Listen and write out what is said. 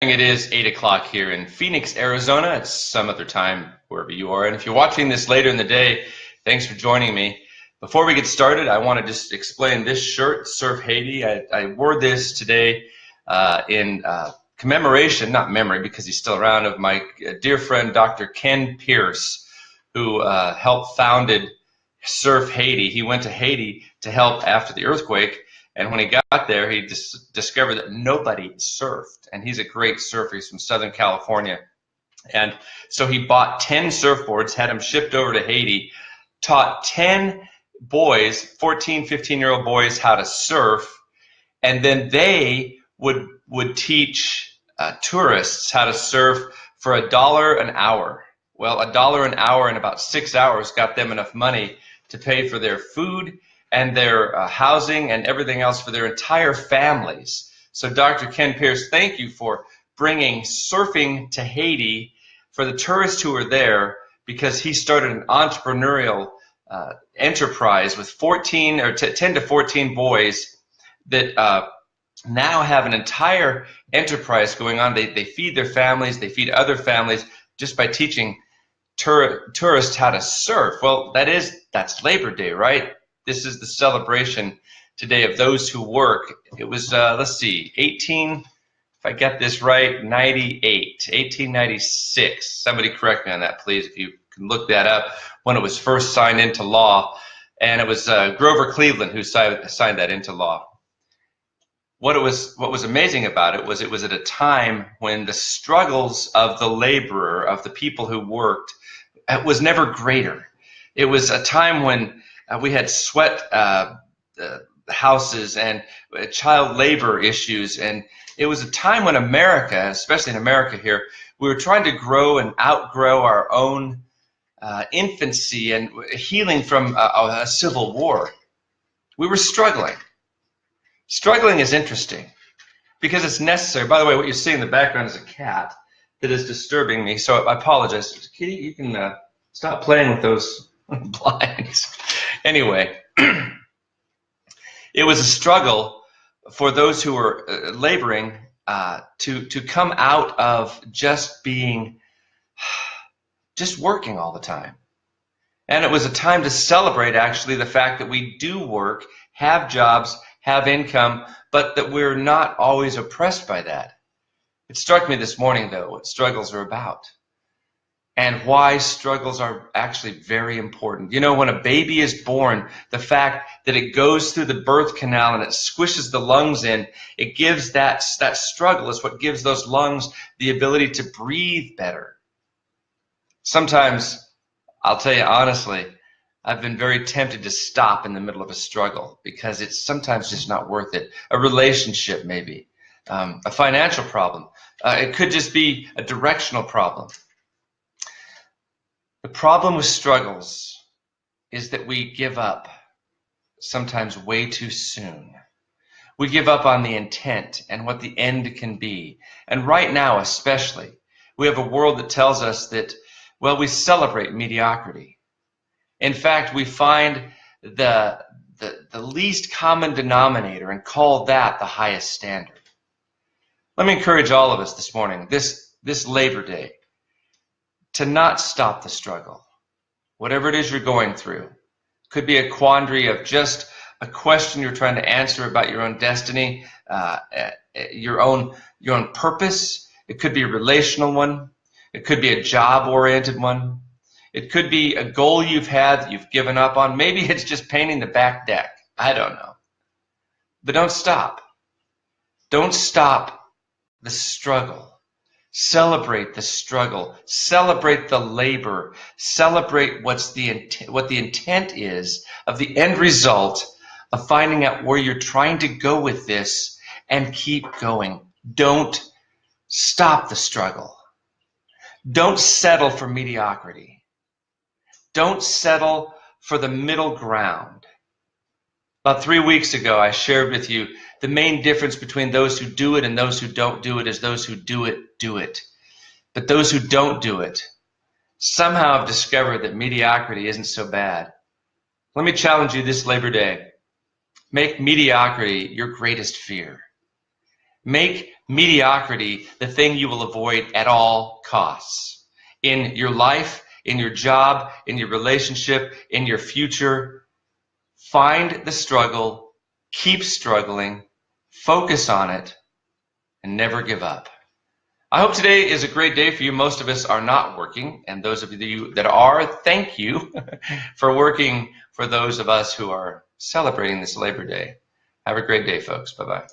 It is 8 o'clock here in Phoenix, Arizona. It's some other time wherever you are. And if you're watching this later in the day, thanks for joining me. Before we get started, I want to just explain this shirt, Surf Haiti. I wore this today in commemoration, not memory because he's still around, of my dear friend Dr. Ken Pierce, who helped founded Surf Haiti. He went to Haiti to help after the earthquake. And when he got there, he discovered that nobody surfed. And he's a great surfer. He's from Southern California. And so he bought 10 surfboards, had them shipped over to Haiti, taught 10 boys, 14, 15-year-old boys, how to surf. And then they would teach tourists how to surf for $1 an hour. Well, $1 an hour in about 6 hours got them enough money to pay for their food and their housing and everything else for their entire families. So Dr. Ken Pierce, thank you for bringing surfing to Haiti for the tourists who are there, because he started an entrepreneurial enterprise with 10 to 14 boys that now have an entire enterprise going on. They feed their families, they feed other families just by teaching tourists how to surf. Well, that's Labor Day, right? This is the celebration today of those who work. It was, let's see, if I get this right, 1896. Somebody correct me on that, please, if you can look that up, when it was first signed into law. And it was Grover Cleveland who signed that into law. What was amazing about it was at a time when the struggles of the laborer, of the people who worked, was never greater. It was a time when we had sweat houses and child labor issues, and it was a time when America, especially in America here, we were trying to grow and outgrow our own infancy and healing from a civil war. We were struggling. Struggling is interesting because it's necessary. By the way, what you see in the background is a cat that is disturbing me, so I apologize. Kitty, you can stop playing with those blinds. Anyway, it was a struggle for those who were laboring to come out of just working all the time. And it was a time to celebrate, actually, the fact that we do work, have jobs, have income, but that we're not always oppressed by that. It struck me this morning, though, what struggles are about, and why struggles are actually very important. You know, when a baby is born, the fact that it goes through the birth canal and it squishes the lungs in, it gives that struggle is what gives those lungs the ability to breathe better. Sometimes, I'll tell you honestly, I've been very tempted to stop in the middle of a struggle because it's sometimes just not worth it. A relationship, maybe, a financial problem. It could just be a directional problem. The problem with struggles is that we give up sometimes way too soon. We give up on the intent and what the end can be. And right now, especially, we have a world that tells us that, well, we celebrate mediocrity. In fact, we find the least common denominator and call that the highest standard. Let me encourage all of us this morning, this Labor Day, to not stop the struggle. Whatever it is you're going through. Could be a quandary of just a question you're trying to answer about your own destiny, your own purpose. It could be a relational one. It could be a job-oriented one. It could be a goal you've had that you've given up on. Maybe it's just painting the back deck. I don't know. But don't stop. Don't stop the struggle. Celebrate the struggle. Celebrate the labor. Celebrate what the intent is of the end result of finding out where you're trying to go with this, and keep going. Don't stop the struggle. Don't settle for mediocrity. Don't settle for the middle ground. About 3 weeks ago, I shared with you the main difference between those who do it and those who don't do it is those who do it. But those who don't do it somehow have discovered that mediocrity isn't so bad. Let me challenge you this Labor Day. Make mediocrity your greatest fear. Make mediocrity the thing you will avoid at all costs. In your life, in your job, in your relationship, in your future, find the struggle, keep struggling, focus on it, and never give up. I hope today is a great day for you. Most of us are not working, and those of you that are, thank you for working for those of us who are celebrating this Labor Day. Have a great day, folks. Bye-bye.